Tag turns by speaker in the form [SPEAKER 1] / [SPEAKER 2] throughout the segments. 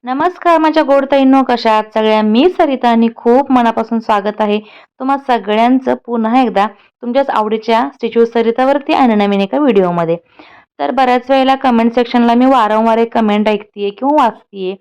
[SPEAKER 1] नमस्कार माझ्या गोड ताईंनो, कशा आहात सगळ्या? मी सरिता आणि खूप मनापासून स्वागत आहे तुम्हा सगळ्यांचं पुन्हा एकदा तुमच्याच आवडीच्या स्टिच विथ सरितावरती आणि नवीन एका व्हिडिओमध्ये. तर बऱ्याच वेळेला कमेंट सेक्शनला मी वारंवार एक कमेंट ऐकतेय किंवा वाचतेय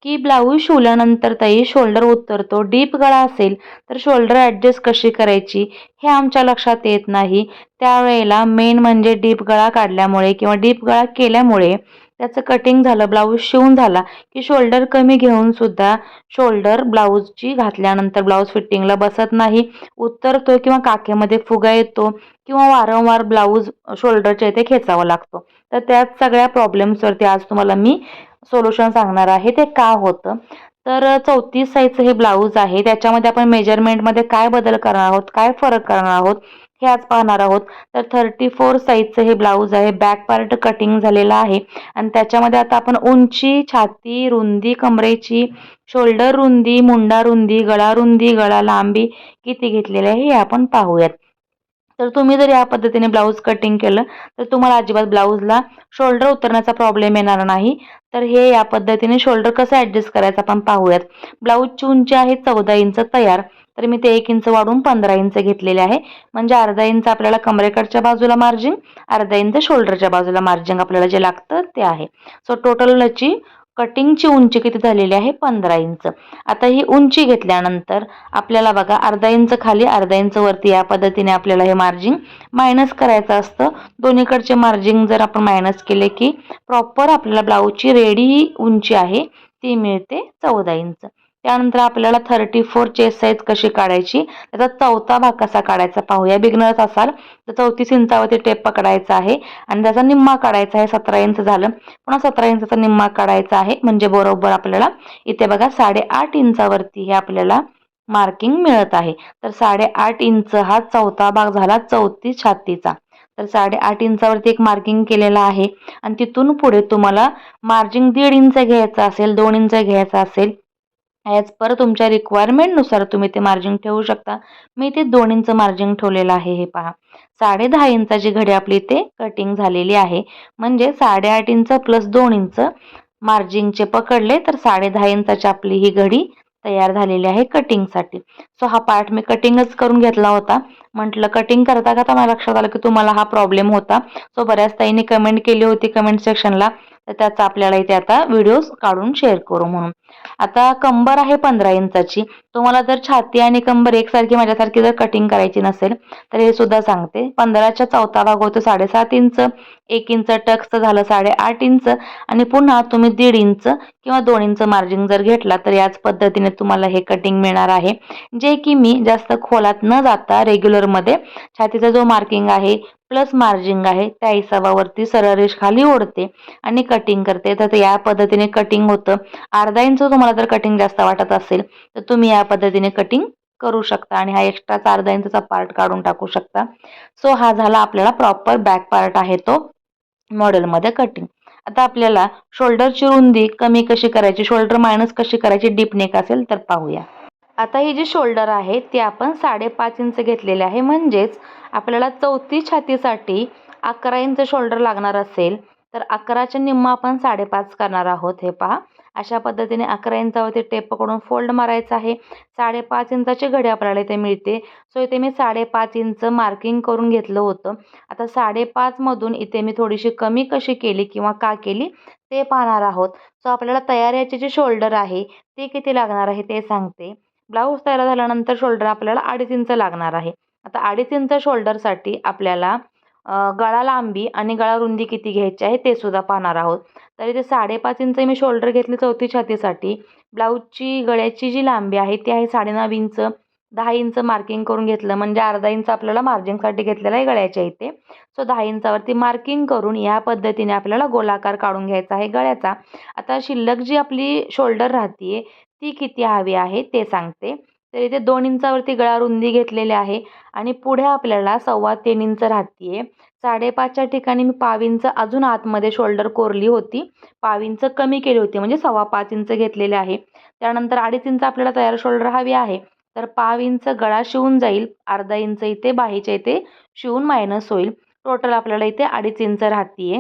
[SPEAKER 1] की ब्लाऊज शिवल्यानंतर ताई शोल्डर उतरतो, डीप गळा असेल तर शोल्डर ॲडजस्ट कशी करायची हे आमच्या लक्षात येत नाही. त्यावेळेला मेन म्हणजे डीप गळा काढल्यामुळे किंवा डीप गळा केल्यामुळे त्याचं कटिंग झालं, ब्लाऊज शिवून झाला की शोल्डर कमी घेऊन सुद्धा शोल्डर ब्लाऊजची घातल्यानंतर ब्लाऊज फिटिंगला बसत नाही, उतरतो किंवा काखेमध्ये फुगा येतो किंवा वारंवार ब्लाऊज शोल्डरच्या इथे खेचावा लागतो. तर त्याच सगळ्या प्रॉब्लेम्सवरती आज तुम्हाला मी सोल्युशन सांगणार आहे. ते का होतं? तर 34 साईजचं हे ब्लाऊज आहे. त्याच्यामध्ये आपण मेजरमेंटमध्ये काय बदल करणार आहोत, काय फरक करणार आहोत हे आज पाहणार आहोत. तर 34 साईजचं हे ब्लाऊज आहे. बॅक पार्ट कटिंग झालेला आहे आणि त्याच्यामध्ये आता आपण उंची, छाती रुंदी, कमरेची शोल्डर रुंदी, मुंडा रुंदी, गळा लांबी किती घेतलेली आहे हे आपण पाहूयात. तर तुम्ही जर या पद्धतीने ब्लाऊज कटिंग केलं तर तुम्हाला अजिबात ब्लाऊजला शोल्डर उतरण्याचा प्रॉब्लेम येणार नाही. तर हे या पद्धतीने शोल्डर कसं ॲडजस्ट करायचं आपण पाहूयात. ब्लाऊजची उंची आहे 14 इंच तयार. तर मी ते 1 इंच वाढवून 15 इंच घेतलेले आहे. म्हणजे अर्धा इंच आपल्याला कमरेकडच्या बाजूला मार्जिन, अर्धा इंच शोल्डरच्या बाजूला मार्जिन आपल्याला जे लागतं ते आहे. सो टोटल याची कटिंगची उंची किती झालेली आहे? 15 इंच. आता ही उंची घेतल्यानंतर आपल्याला बघा अर्धा इंच खाली, अर्धा इंच वरती या पद्धतीने आपल्याला हे मार्जिन मायनस करायचं असतं. दोन्हीकडचे मार्जिन जर आपण मायनस केले की प्रॉपर आपल्याला ब्लाऊजची रेडी उंची आहे ती मिळते 14 इंच. त्यानंतर आपल्याला 34 चेस्ट साईज कशी काढायची, त्याचा चौथा भाग कसा काढायचा पाहूया. बिगनर्स असाल तर 34 इंचावरती टेप पकडायचा आहे आणि त्याचा निम्मा काढायचा आहे. 17 इंच झालं, पुन्हा 17 इंचाचा निम्मा काढायचा आहे. म्हणजे बरोबर आपल्याला इथे बघा 8.5 इंचावरती हे आपल्याला मार्किंग मिळत आहे. तर 8.5 इंच हा चौथा भाग झाला 34 छातीचा. तर 8.5 इंचावरती एक मार्किंग केलेला आहे आणि तिथून पुढे तुम्हाला मार्जिन 1.5 इंच घ्यायचं असेल, 2 इंच घ्यायचं असेल, ॲज पर तुमच्या रिक्वायरमेंटनुसार तुम्ही ते मार्जिन ठेवू शकता. मी ते 2 इंच मार्जिन ठेवलेलं आहे. हे पहा 10.5 इंचाची घडी आपली इथे कटिंग झालेली आहे. म्हणजे 8.5 इंच प्लस 2 इंच मार्जिनचे पकडले तर 10.5 इंचाची आपली ही घडी तयार झालेली आहे कटिंगसाठी. सो हा पार्ट मी कटिंगच करून घेतला होता. म्हटलं कटिंग करता करता मला लक्षात आलं की तुम्हाला हा प्रॉब्लेम होता. सो बऱ्याच ताईंनी कमेंट केली होती कमेंट सेक्शनला, तर त्याचा आपल्याला इथे आता व्हिडिओज काढून शेअर करू म्हणून. आता कंबर आहे 15 इंचाची. तुम्हाला जर छाती आणि कंबर एकसारखी माझ्यासारखी जर कटिंग करायची नसेल तर हे सुद्धा सांगते. 15च्या चौथा भाग होतो 7.5 इंच, 1 इंच टक्सचं झालं 8.5 इंच आणि पुन्हा तुम्ही 1.5 इंच किंवा 2 इंच मार्जिन जर घेतला तर याच पद्धतीने तुम्हाला हे कटिंग मिळणार आहे. जे की मी जास्त खोलात न जाता रेग्युलरमध्ये छातीचा जो मार्किंग आहे प्लस मार्जिंग आहे त्या हिसाबावरती सरळ रेष खाली ओढते आणि कटिंग करते. तर या पद्धतीने कटिंग होतं. अर्धा इंच तुम्हाला जर कटिंग जास्त वाटत असेल तर तुम्ही या पद्धतीने कटिंग करू शकता आणि हा एक्स्ट्राचा अर्धा इंचचा पार्ट काढून टाकू शकता. सो हा झाला आपल्याला प्रॉपर बॅक पार्ट आहे तो मॉडेलमध्ये कटिंग. आता आपल्याला शोल्डरची रुंदी कमी कशी करायची, शोल्डर मायनस कशी करायची डीप नेक असेल तर पाहूया. आता ही जी शोल्डर आहे ती आपण 5.5 इंच घेतलेले आहे. म्हणजेच आपल्याला चौथी छातीसाठी 11 इंच शोल्डर लागणार असेल तर 11च्या निम्मा आपण 5.5 करणार आहोत. हे पहा अशा पद्धतीने 11 इंचावरती टेप पकडून फोल्ड मारायचा आहे. 5.5 इंचाची घडी आपल्याला इथे मिळते. सो इथे मी 5.5 इंच मार्किंग करून घेतलं होतं. आता 5.5 मधून इथे मी थोडीशी कमी कशी केली किंवा का केली ते पाहणार आहोत. सो आपल्याला तयारीची जी शोल्डर आहे ती किती लागणार आहे ते सांगते. ब्लाऊज तयार झाल्यानंतर शोल्डर आपल्याला 2.5 इंच लागणार आहे. आता 2.5 इंच शोल्डरसाठी आपल्याला गळा लांबी आणि गळा रुंदी किती घ्यायची आहे ते सुद्धा पाहणार आहोत. तर इथे 5.5 इंच मी शोल्डर घेतले चौथी छातीसाठी. ब्लाऊजची गळ्याची जी लांबी आहे ती आहे 9.5 इंच. 10 इंच मार्किंग करून घेतलं म्हणजे अर्धा इंच आपल्याला मार्जिनसाठी घेतलेला आहे गळ्याच्या इथे. सो 10 इंचावरती मार्किंग करून या पद्धतीने आपल्याला गोलाकार काढून घ्यायचा आहे गळ्याचा. आता शिल्लक जी आपली शोल्डर राहते ती किती हवी आहे ते सांगते. तर इथे 2 इंचावरती गळा रुंदी घेतलेली आहे आणि पुढे आपल्याला 3.25 इंच राहते. 5.5च्या ठिकाणी मी पाव इंच अजून आतमध्ये शोल्डर कोरली होती. पाव इंच कमी केली होती म्हणजे 5.25 इंच घेतलेले आहे. त्यानंतर 2.5 इंच आपल्याला तयार शोल्डर हवी आहे. तर पाव इंच गळा शिवून जाईल, अर्धा इंच इथे बाहीच्या इथे शिवून मायनस होईल. टोटल आपल्याला इथे 2.5 इंच राहते.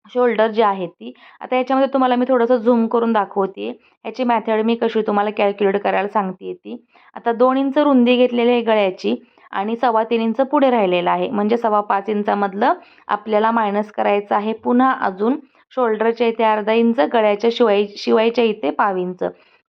[SPEAKER 1] शोल्डर जी आहे ती. आता याच्यामध्ये तुम्हाला मी थोडंसं झूम करून दाखवते. ह्याची मेथड मी कशी तुम्हाला कॅल्क्युलेट करायला सांगते ती. आता 2 इंच रुंदी घेतलेली आहे गळ्याची आणि 3.25 इंच पुढे राहिलेलं आहे. म्हणजे 5.25 इंचामधलं आपल्याला मायनस करायचं आहे. पुन्हा अजून शोल्डरच्या इथे अर्धा इंच, गळ्याच्या शिवायच्या इथे पाव इंच.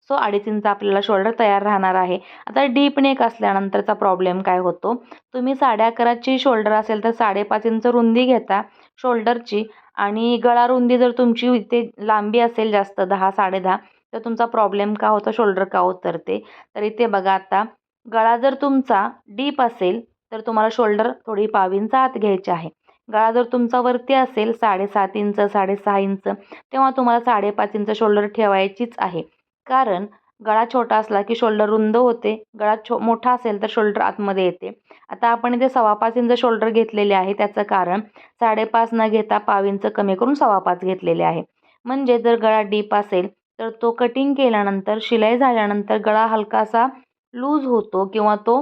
[SPEAKER 1] सो 2.5 इंच आपल्याला शोल्डर तयार राहणार आहे. आता डीप नेक असल्यानंतरचा प्रॉब्लेम काय होतो, तुम्ही 11.5ची शोल्डर असेल तर 5.5 इंच रुंदी घेता शोल्डरची आणि गळा रुंदी जर तुमची इथे लांबी असेल जास्त 10 10.5 तर तुमचा प्रॉब्लेम का होतो, शोल्डर का उतरते. तर इथे बघा आता गळा जर तुमचा डीप असेल तर तुम्हाला शोल्डर थोडी पाव इंच आत घ्यायची आहे. गळा जर तुमचा वरती असेल 7.5 इंच 6.5 इंच तेव्हा तुम्हाला 5.5 इंच शोल्डर ठेवायचीच आहे. कारण गळा छोटा असला की शोल्डर रुंद होते, गळा मोठा असेल तर शोल्डर आतमध्ये येते. आता आपण इथे 5.25 इंच शोल्डर घेतलेले आहे. त्याचं कारण 5.5 न घेता पाव इंच कमी करून 5.25 घेतलेले आहे. म्हणजे जर गळा डीप असेल तर तो कटिंग केल्यानंतर शिलाई झाल्यानंतर गळा हलकासा लूज होतो किंवा तो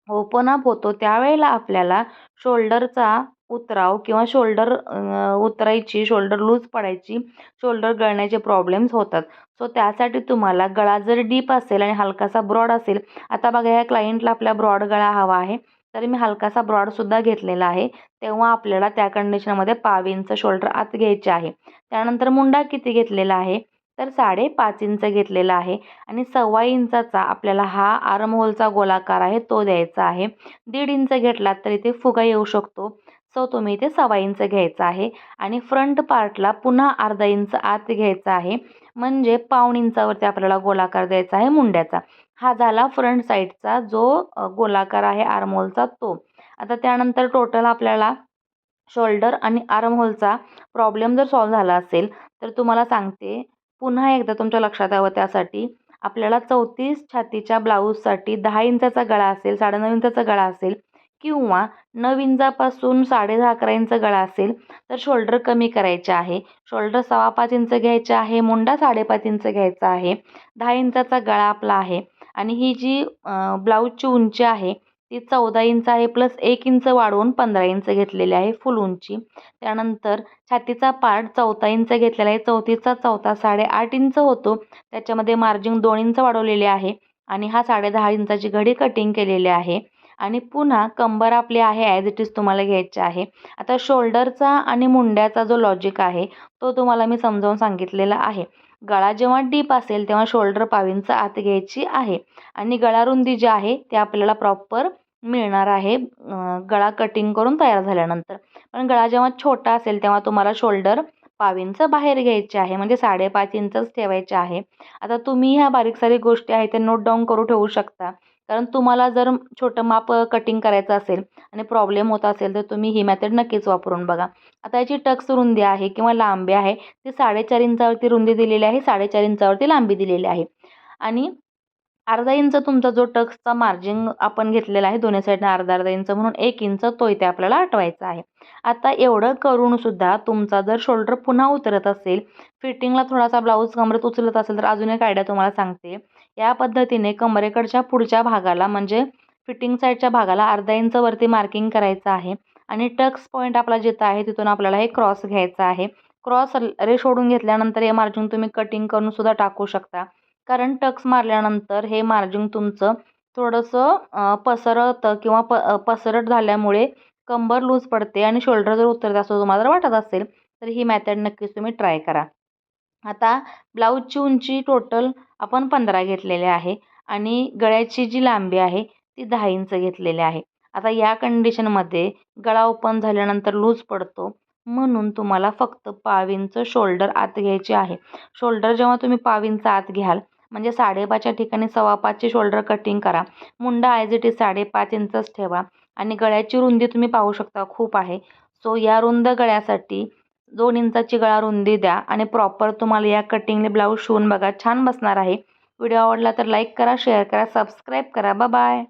[SPEAKER 1] ओपन अप होतो. त्यावेळेला आपल्याला शोल्डरचा उतराव किंवा शोल्डर उतरायची, शोल्डर लूज पडायची, शोल्डर गळण्याचे प्रॉब्लेम्स होतात. सो त्यासाठी तुम्हाला गळा जर डीप असेल आणि हलकासा ब्रॉड असेल, आता बघा या क्लायंटला आपला ब्रॉड गळा हवा आहे, तर मी हलकासा ब्रॉडसुद्धा घेतलेला आहे. तेव्हा आपल्याला त्या कंडिशनमध्ये पाव इंच शोल्डर आत घ्यायचे आहे. त्यानंतर मुंडा किती घेतलेला आहे, तर 5.5 इंच घेतलेला आहे आणि 1.25 इंचाचा आपल्याला हा आर्म होलचा गोलाकार आहे तो द्यायचा आहे. 1.5 इंच घेतलात तर इथे फुगा येऊ शकतो. सो तुम्ही इथे 1.25 इंच घ्यायचा आहे आणि फ्रंट पार्टला पुन्हा अर्धा इंच आत घ्यायचा आहे. म्हणजे पाऊण इंचावरती आपल्याला गोलाकार द्यायचा आहे मुंड्याचा. हा झाला फ्रंट साईडचा जो गोलाकार आहे आर्महोलचा तो. आता त्यानंतर टोटल आपल्याला शोल्डर आणि आर्महोलचा प्रॉब्लेम जर सॉल्व्ह झाला असेल तर तुम्हाला सांगते पुन्हा एकदा तुमच्या लक्षात यावं त्यासाठी आपल्याला 34 छातीच्या ब्लाऊजसाठी 10 इंचाचा गळा असेल, 9.5 इंचाचा गळा असेल किंवा 9 इंचापासून 10.5-11 इंच गळा असेल तर शोल्डर कमी करायचे आहे. शोल्डर 5.25 इंच घ्यायचे आहे, मुंडा 5.5 इंच घ्यायचा आहे, 10 इंचाचा गळा आपला आहे आणि ही जी ब्लाऊजची उंची आहे ती 14 इंच आहे प्लस 1 इंच वाढवून 15 इंच घेतलेली आहे फुल उंची. त्यानंतर छातीचा पार्ट 14 इंच घेतलेला आहे, 34चा 14 8.5 इंच होतो. त्याच्यामध्ये मार्जिन 2 इंच वाढवलेले आहे आणि हा 10.5 इंचाची घडी कटिंग केलेली आहे. आणि पुन्हा कंबर आपली आहे ॲज इट इज तुम्हाला घ्यायची आहे. आता शोल्डरचा आणि मुंड्याचा जो लॉजिक आहे तो तुम्हाला मी समजावून सांगितलेला आहे. गळा जेव्हा डीप असेल तेव्हा शोल्डर पाव इंच आत घ्यायची आहे आणि गळा रुंदी जी आहे ते आपल्याला प्रॉपर मिळणार आहे गळा कटिंग करून तयार झाल्यानंतर. पण गळा जेव्हा छोटा असेल तेव्हा तुम्हाला शोल्डर पाव इंच बाहेर घ्यायचे आहे म्हणजे 5.5 इंचच ठेवायचे आहे. आता तुम्ही ह्या बारीक सारीक गोष्टी आहेत त्या नोट डाऊन करून ठेवू शकता. कारण तुम्हाला जर छोटं माप कटिंग करायचं असेल आणि प्रॉब्लेम होत असेल तर तुम्ही ही मेथड नक्कीच वापरून बघा. आता याची टक्स रुंदी आहे किंवा लांबी आहे ती 4.5 इंचावरती रुंदी दिलेली आहे, 4.5 इंचावरती लांबी दिलेली आहे आणि अर्धा इंच तुमचा जो टक्सचा मार्जिन आपण घेतलेला आहे दोन्ही साईडने अर्धा इंच म्हणून 1 इंच तो इथे आपल्याला हटवायचा आहे. आता एवढं करून सुद्धा तुमचा जर शोल्डर पुन्हा उतरत असेल, फिटिंगला थोडासा ब्लाऊज कमरेत उचलत असेल तर अजून एक आयडिया तुम्हाला सांगते. या पद्धतीने कमरेकडच्या पुढच्या भागाला म्हणजे फिटिंग साईडच्या भागाला अर्धा इंच वरती मार्किंग करायचं आहे आणि टक्स पॉईंट आपला जिथं आहे तिथून आपल्याला हे क्रॉस घ्यायचा आहे. क्रॉस रेष ओढून घेतल्यानंतर हे मार्जिन तुम्ही कटिंग करून सुद्धा टाकू शकता. कारण टक्स मारल्यानंतर हे मार्जिन तुमचं थोडंसं पसरतं किंवा पसरट झाल्यामुळे कंबर लूज पडते आणि शोल्डर जर उतरत असं तुम्हाला जर वाटत असेल तर ही मेथड नक्कीच तुम्ही ट्राय करा. आता ब्लाऊजची उंची टोटल आपण 15 घेतलेली आहे आणि गळ्याची जी लांबी आहे ती 10 इंच घेतलेली आहे. आता या कंडिशनमध्ये गळा ओपन झाल्यानंतर लूज पडतो म्हणून तुम्हाला फक्त पाव इंच शोल्डर आत घ्यायचे आहे. शोल्डर जेव्हा तुम्ही पाव इंच आत घ्याल म्हणजे 5.5च्या ठिकाणी 5.25ची शोल्डर कटिंग करा. मुंडा ॲज इट इज 5.5 इंचच ठेवा आणि गळ्याची रुंदी तुम्ही पाहू शकता खूप आहे. सो या रुंद गळ्यासाठी 2 इंचाची गळा रुंदी द्या आणि प्रॉपर तुम्हाला या कटिंगने ब्लाऊज शिवून बघा, छान बसणार आहे. व्हिडिओ आवडला तर लाईक करा, शेअर करा, सबस्क्राईब करा. बाय.